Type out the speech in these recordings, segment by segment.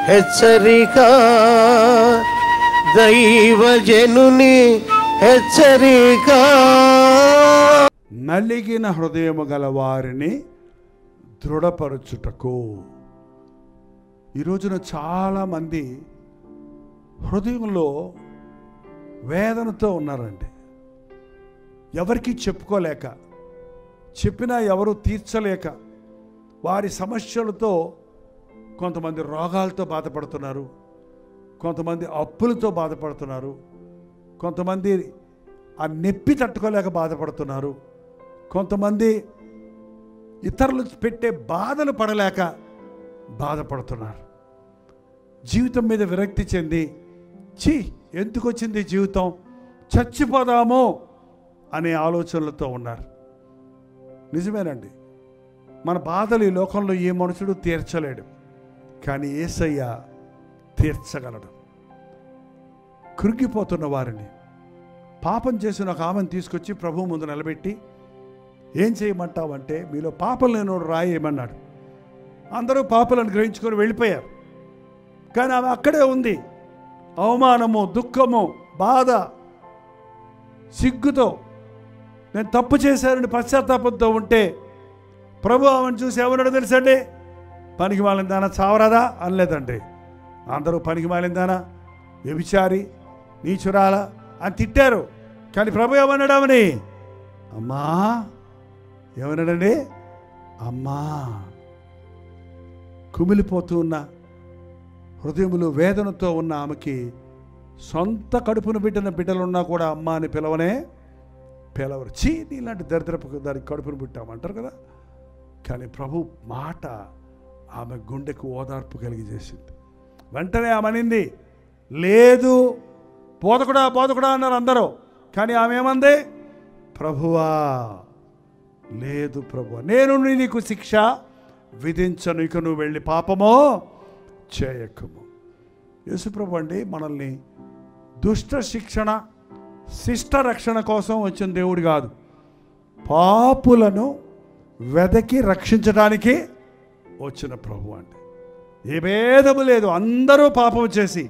హెచ్చరిక, దైవజనుని హెచ్చరిక. నలిగిన హృదయము గల వారిని దృఢపరచుటకు. ఈ రోజున చాలామంది హృదయంలో వేదనతో ఉన్నారండి. ఎవరికి చెప్పుకోలేక, చెప్పినా ఎవరు తీర్చలేక, వారి సమస్యలతో కొంతమంది రోగాలతో బాధపడుతున్నారు, కొంతమంది అప్పులతో బాధపడుతున్నారు, కొంతమంది ఆ నొప్పి తట్టుకోలేక బాధపడుతున్నారు, కొంతమంది ఇతరులు పెట్టే బాధలు పడలేక బాధపడుతున్నారు. జీవితం మీద విరక్తి చెంది ఎందుకు వచ్చింది జీవితం, చచ్చిపోదాము అనే ఆలోచనలతో ఉన్నారు. నిజమేనండి, మన బాధలు ఈ లోకంలో ఏ మనుషుడు తీర్చలేడు, కానీ యేసయ్య తీర్చగలడు. కృంగిపోతున్న వారిని, పాపం చేసిన ఒక ఆమెను తీసుకొచ్చి ప్రభువు ముందు నిలబెట్టి ఏం చేయమంటావంటే, మీలో పాపం లేనోడు రాయేయమన్నాడు. అందరూ పాపలను గ్రహించుకొని వెళ్ళిపోయారు. కానీ ఆమె అక్కడే ఉంది, అవమానము, దుఃఖము, బాధ, సిగ్గుతో నేను తప్పు చేశానని పశ్చాత్తాపంతో ఉంటే ప్రభు ఆమెను చూసి ఏమన్నాడో తెలుసండి, పనికి మాలిందానా చావరాదా అనలేదండి. అందరూ పనికి మాలిందానా, వ్యభిచారి, నీచురాల అని తిట్టారు. కానీ ప్రభు ఏమన్నాడు ఆమెని, అమ్మా ఏమన్నాడండి, అమ్మా. కుమిలిపోతూ ఉన్న హృదయములు వేదనతో ఉన్న ఆమెకి సొంత కడుపును బిడ్డన బిడ్డలున్నా కూడా అమ్మ అని పిలవరు. నీలాంటి దరిద్రపు దానికి కడుపును పుట్టామంటారు కదా. కానీ ప్రభు మాట ఆమె గుండెకు ఓదార్పు కలిగజేసింది. వెంటనే ఆమె అనింది, లేదు బోధకుడా బోధకుడా అన్నారు అందరూ. కానీ ఆమె ఏమంది, ప్రభువా, లేదు ప్రభువా, నేను నీకు శిక్ష విధించను, ఇక నువ్వు వెళ్ళి పాపమో చేయకము. యేసుప్రభు అండి మనల్ని దుష్ట శిక్షణ, శిష్ట రక్షణ కోసం వచ్చిన దేవుడు కాదు, పాపులను వెదకి రక్షించడానికి వచ్చిన ప్రభు అండి. ఏ భేదము లేదు, అందరూ పాపం చేసి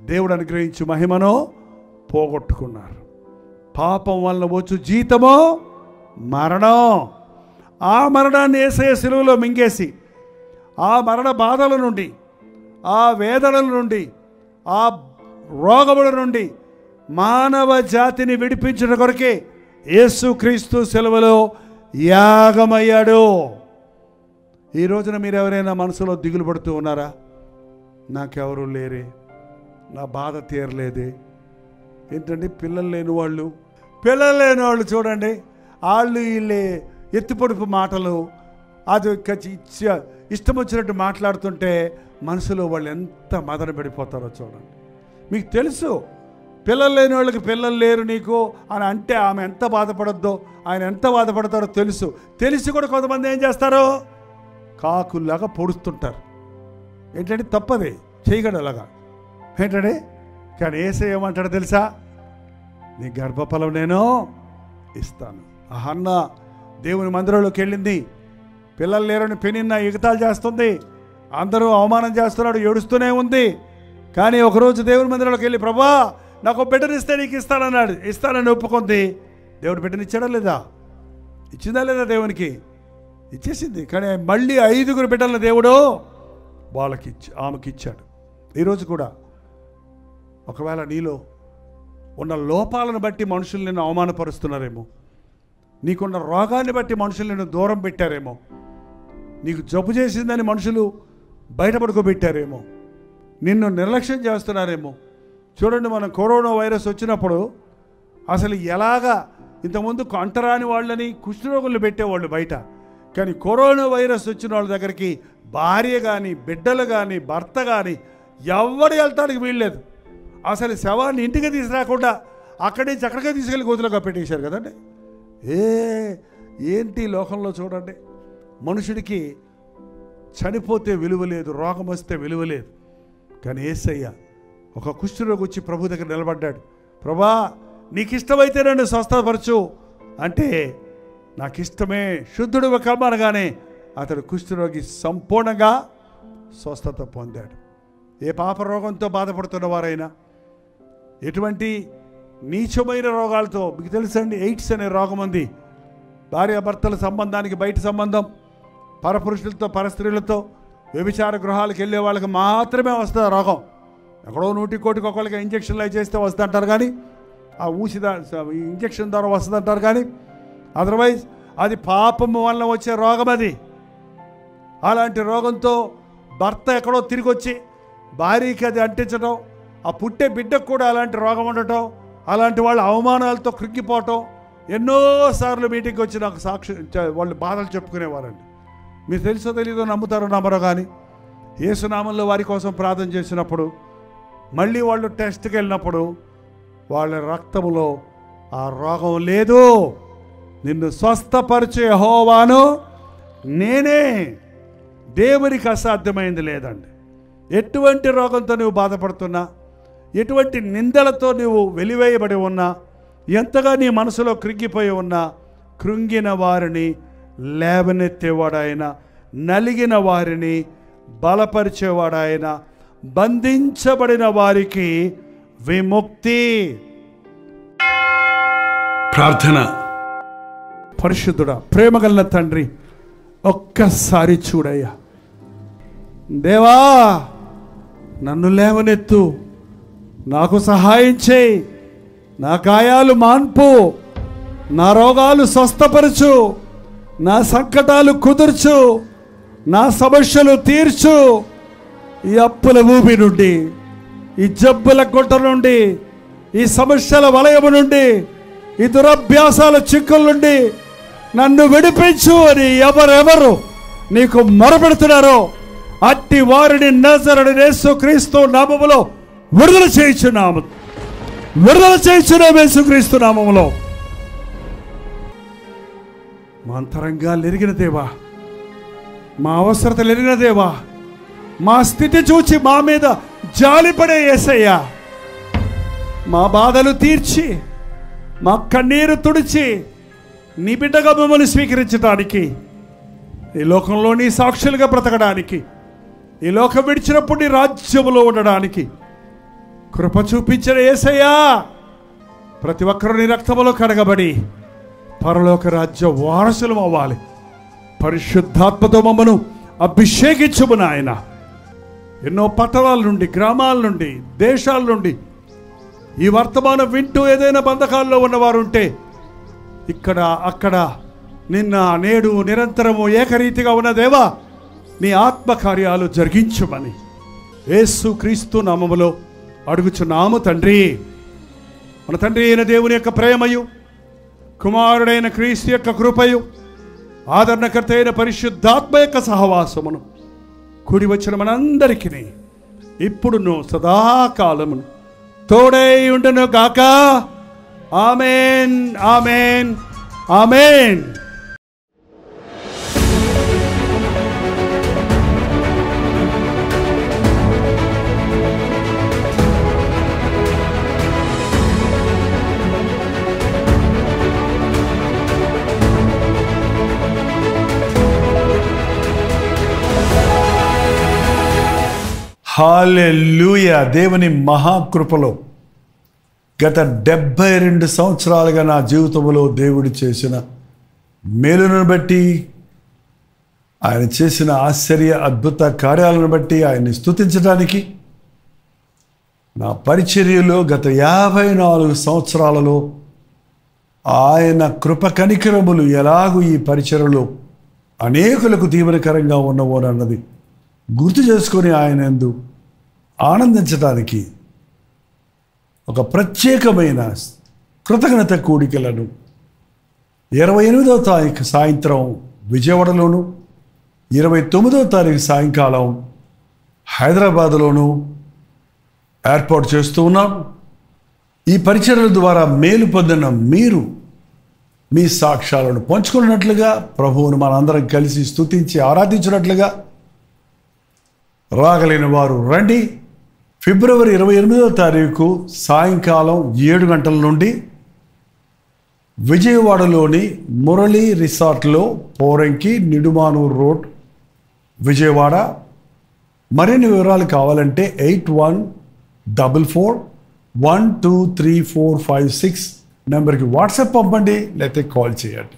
దేవుడు అనుగ్రహించి మహిమను పోగొట్టుకున్నారు. పాపం వలన వచ్చు జీతమో మరణం. ఆ మరణాన్ని యేసయ్య సిలువలో మింగేసి, ఆ మరణ బాధల నుండి, ఆ వేదనల నుండి, ఆ రోగముల నుండి మానవ జాతిని విడిపించిన కొరకే యేసుక్రీస్తు సిలువలో యాగమయ్యాడు. ఈ రోజున మీరు ఎవరైనా మనసులో దిగులు పడుతూ ఉన్నారా, నాకెవరు లేరే, నా బాధ తీరలేదే. ఏంటండి, పిల్లలు లేని వాళ్ళు చూడండి, వాళ్ళు వీళ్ళే ఎత్తిపొడుపు మాటలు, అది ఇష్టం వచ్చినట్టు మాట్లాడుతుంటే మనసులో వాళ్ళు ఎంత మదన పడిపోతారో చూడండి. మీకు తెలుసు, పిల్లలు లేని వాళ్ళకి పిల్లలు లేరు నీకు అని అంటే ఆమె ఎంత బాధపడద్దో, ఆయన ఎంత బాధపడతారో తెలిసి కూడా కొంతమంది ఏం చేస్తారో కాకుల్లాగా పొడుస్తుంటారు. ఏంటంటే తప్పదే, చేయగలలాగా ఏంటంటే. కానీ యేసయ్య ఏమంటాడో తెలుసా, నీ గర్భఫలం నేను ఇస్తాను. ఆ హన్న దేవుని మందిరంలోకి వెళ్ళింది, పిల్లలు లేరని పెనిన్న ఎగతాలు చేస్తుంది, అందరూ అవమానం చేస్తున్నాడు, ఏడుస్తూనే ఉంది. కానీ ఒకరోజు దేవుని మందిరంలోకి వెళ్ళి, ప్రభా నాకు బిడ్డనిస్తే నీకు ఇస్తానన్నాడు. ఇస్తానని ఒప్పుకుంది. దేవుడు బిడ్డనిచ్చాడా లేదా, ఇచ్చిందా లేదా, దేవునికి ఇచ్చేసింది. కానీ మళ్ళీ 5 బిడ్డలను దేవుడు ఆమెకి ఇచ్చాడు. ఈరోజు కూడా ఒకవేళ నీలో ఉన్న లోపాలను బట్టి మనుషులు నిన్ను అవమానపరుస్తున్నారేమో, నీకున్న రోగాన్ని బట్టి మనుషులు నిన్ను దూరం పెట్టారేమో, నీకు జబ్బు చేసిందని మనుషులు బయటపడుకోబెట్టారేమో, నిన్ను నిర్లక్ష్యం చేస్తున్నారేమో. చూడండి, మనం కరోనా వైరస్ వచ్చినప్పుడు అసలు ఎలాగా ఇంతకుముందు అంటరాని వాళ్ళని కుష్ఠరోగులు పెట్టేవాళ్ళు బయట. కానీ కరోనా వైరస్ వచ్చిన వాళ్ళ దగ్గరికి భార్య కానీ, బిడ్డలు కానీ, భర్త కానీ ఎవరు వెళ్తానికి వీల్లేదు. అసలు శవాన్ని ఇంటికి తీసుకురాకుండా అక్కడి నుంచి అక్కడికే తీసుకెళ్ళి గోతులుగా పెట్టేశారు కదండి. ఏంటి లోకంలో చూడండి, మనుషుడికి చనిపోతే విలువ లేదు, రోగం వస్తే విలువ లేదు. కానీ యేసయ్య ఒక కుష్ఠరోగి వచ్చి ప్రభు దగ్గర నిలబడ్డాడు. ప్రభా నీకు ఇష్టమైతే నన్ను స్వస్థపరచు అంటే, నాకు ఇష్టమే శుద్ధుడు కమ్మనగానే అతడు కుష్ఠరోగి సంపూర్ణంగా స్వస్థత పొందాడు. ఏ పాప రోగంతో బాధపడుతున్న వారైనా, ఎటువంటి నీచమైన రోగాలతో, మీకు తెలుసండి ఎయిడ్స్ అనే రోగం ఉంది. భార్యాభర్తల సంబంధానికి బయట సంబంధం, పరపురుషులతో పరస్త్రీలతో వ్యభిచార గృహాలకు వెళ్ళే వాళ్ళకి మాత్రమే వస్తుంది ఆ రోగం. ఎక్కడో 100 ఒకళ్ళకి ఇంజక్షన్లు అవి చేస్తే వస్తుంటారు, కానీ ఆ ఇంజక్షన్ ద్వారా వస్తుందంటారు, కానీ అదర్వైజ్ అది పాపం వల్ల వచ్చే రోగం అది. అలాంటి రోగంతో భర్త ఎక్కడో తిరిగి వచ్చి భార్యకి అది అంటించడం, ఆ పుట్టే బిడ్డకు కూడా అలాంటి రోగం ఉండటం, అలాంటి వాళ్ళ అవమానాలతో కృంగిపోవటం. ఎన్నోసార్లు మీటింగ్కి వచ్చి నాకు సాక్షి వాళ్ళు బాధలు చెప్పుకునేవారండి. మీరు తెలుసో తెలీదో, నమ్ముతారో నమ్మరో, కానీ యేసునామంలో వారి కోసం ప్రార్థన చేసినప్పుడు, మళ్ళీ వాళ్ళు టెస్ట్కి వెళ్ళినప్పుడు వాళ్ళ రక్తంలో ఆ రోగం లేదు. నిన్ను స్వస్థపరిచే యెహోవాను నేనే, దేవునికి అసాధ్యమైంది లేదండి. ఎటువంటి రోగంతో నువ్వు బాధపడుతున్నా, ఎటువంటి నిందలతో నువ్వు వెలివేయబడి ఉన్నా, ఎంతగా నీ మనసులో కృంగిపోయి ఉన్నా, కృంగిన వారిని లేవనెత్తేవాడాయన, నలిగిన వారిని బలపరిచేవాడాయన, బంధించబడిన వారికి విముక్తి. ప్రార్థన. పరిశుద్ధుడా, ప్రేమగల తండ్రి, ఒక్కసారి చూడయ్యా దేవా, నన్ను లేవనెత్తు, నాకు సహాయం చేయి, నా గాయాలు మాన్పు, నా రోగాలు స్వస్థపరచు, నా సంకటాలు కుదుర్చు, నా సమస్యలు తీర్చు. ఈ అప్పుల ఊబి నుండి, ఈ జబ్బుల గుట్ట నుండి, ఈ సమస్యల వలయము నుండి, ఈ దురభ్యాసాల చిక్కుల నుండి నన్ను విడిపించు అని ఎవరెవరు నీకు మొరపెడుతున్నారో అట్టి వారిని నజరేయుడైన యేసుక్రీస్తు నామములో విడుదల చేయించున్నాము. విడుదల చేయించున్నాము యేసుక్రీస్తు నామములో. మా అంతరంగాలు ఎరిగిన దేవా, మా అవసరతలు ఎరిగిన దేవా, మా స్థితి చూచి మా మీద జాలిపడే యేసయ్యా, మా బాధలు తీర్చి, మా కన్నీరు తుడిచి, నీ బిడ్డగా మమ్మల్ని స్వీకరించడానికి, ఈ లోకంలో నీ సాక్షులుగా బ్రతకడానికి, ఈ లోకం విడిచినప్పుడు నీ రాజ్యములో ఉండడానికి కృప చూపించిన యేసయ్యా, ప్రతి ఒక్కరూ నీ రక్తములో కడగబడి పరలోక రాజ్య వారసులం అవ్వాలి. పరిశుద్ధాత్మతో మమ్మను అభిషేకించుము నాయన. ఎన్నో పట్టణాల నుండి, గ్రామాల నుండి, దేశాల నుండి ఈ వర్తమానం వింటూ ఏదైనా బంధకాల్లో ఉన్నవారు ఉంటే, ఇక్కడ అక్కడ నిన్న నేడు నిరంతరము ఏకరీతిగా ఉన్న దేవా, నీ ఆత్మకార్యాలు జరిగించుమని యేసుక్రీస్తు నామములో అడుగుచున్నాము తండ్రి. మన తండ్రి అయిన దేవుని యొక్క ప్రేమయు, కుమారుడైన క్రీస్తు యొక్క కృపయు, ఆదరణకర్త అయిన పరిశుద్ధాత్మ యొక్క సహవాసమును కూడి వచ్చిన మనందరికీ ఇప్పుడును సదాకాలమును తోడై ఉండును గాక. ఆమేన్, ఆమేన్, ఆమేన్. హల్లెలూయా. దేవుని మహాకృపలో గత 72 సంవత్సరాలుగా నా జీవితంలో దేవుడు చేసిన మేలును బట్టి, ఆయన చేసిన ఆశ్చర్య అద్భుత కార్యాలను బట్టి ఆయన్ని స్తుతించడానికి, నా పరిచర్యలో గత 54 సంవత్సరాలలో ఆయన కృప కనికరములు ఎలాగూ ఈ పరిచర్యలో అనేకులకు దీవెనకరంగా ఉన్నవోనన్నది గుర్తు చేసుకొని ఆయన యందు ఆనందించడానికి ఒక ప్రత్యేకమైన కృతజ్ఞత కూడికలను 28వ తారీఖు సాయంత్రం విజయవాడలోను, 29వ తారీఖు సాయంకాలం హైదరాబాదులోను ఏర్పాటు చేస్తూ ఉన్నాం. ఈ పరిచర్యల ద్వారా మేలు పొందిన మీరు మీ సాక్ష్యాలను పంచుకున్నట్లుగా, ప్రభువును మనందరం కలిసి స్తుతించి ఆరాధించినట్లుగా, రాగలిగిన వారు రండి. ఫిబ్రవరి 28వ తారీఖు సాయంకాలం 7 గంటల నుండి విజయవాడలోని మురళీ రిసార్ట్లో, పోరంకి, నిడుమానూరు రోడ్, విజయవాడ మరిన్ని వివరాలు కావాలంటే 8144123456 నెంబర్కి వాట్సాప్ పంపండి, లేకపోతే కాల్ చేయండి.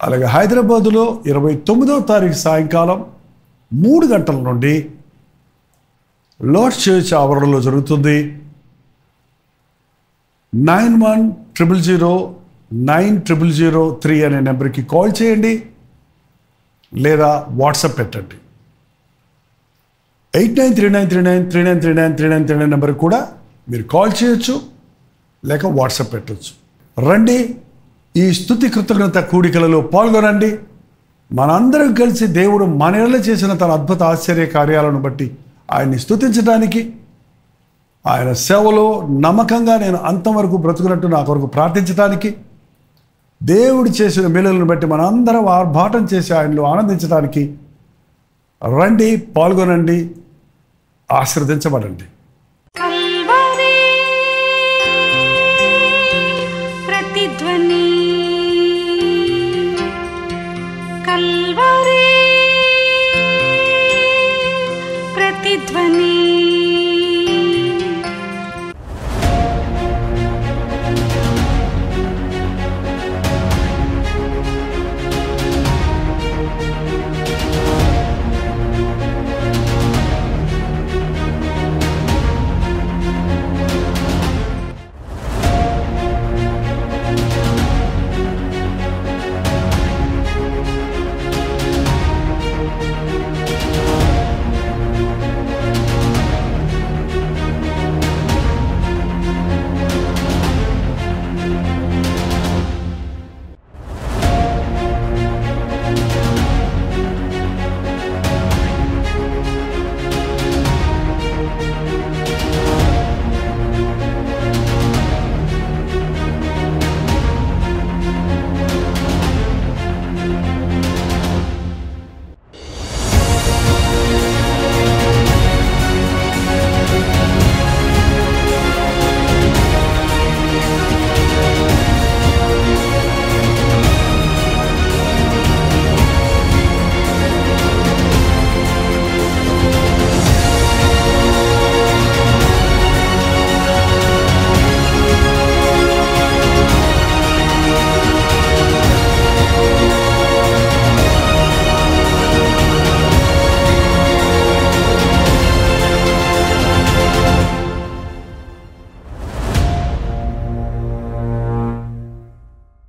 అలాగే హైదరాబాదులో 29వ తారీఖు సాయంకాలం 3 గంటల నుండి లార్డ్స్ చర్చ్ ఆవరణలో జరుగుతుంది. 9100090003 అనే నెంబర్కి కాల్ చేయండి లేదా వాట్సాప్ పెట్టండి. 893939393939 నెంబర్కి కూడా మీరు కాల్ చేయొచ్చు లేక వాట్సాప్ పెట్టవచ్చు. రండి, ఈ స్తుతి కృతజ్ఞత కూడికలలో పాల్గొనండి. మనందరం కలిసి దేవుడు మన ఎడల చేసిన తన అద్భుత ఆశ్చర్య కార్యాలను బట్టి ఆయన్ని స్తుతించడానికి, ఆయన సేవలో నమ్మకంగా నేను అంతం వరకు బ్రతుకున్నట్టు నా కొరకు ప్రార్థించడానికి, దేవుడు చేసిన మేలులను బట్టి మనందరం ఆర్భాటం చేసి ఆయనలో ఆనందించడానికి రండి, పాల్గొనండి, ఆశీర్వదించబడండి. ప్రతిధ్వని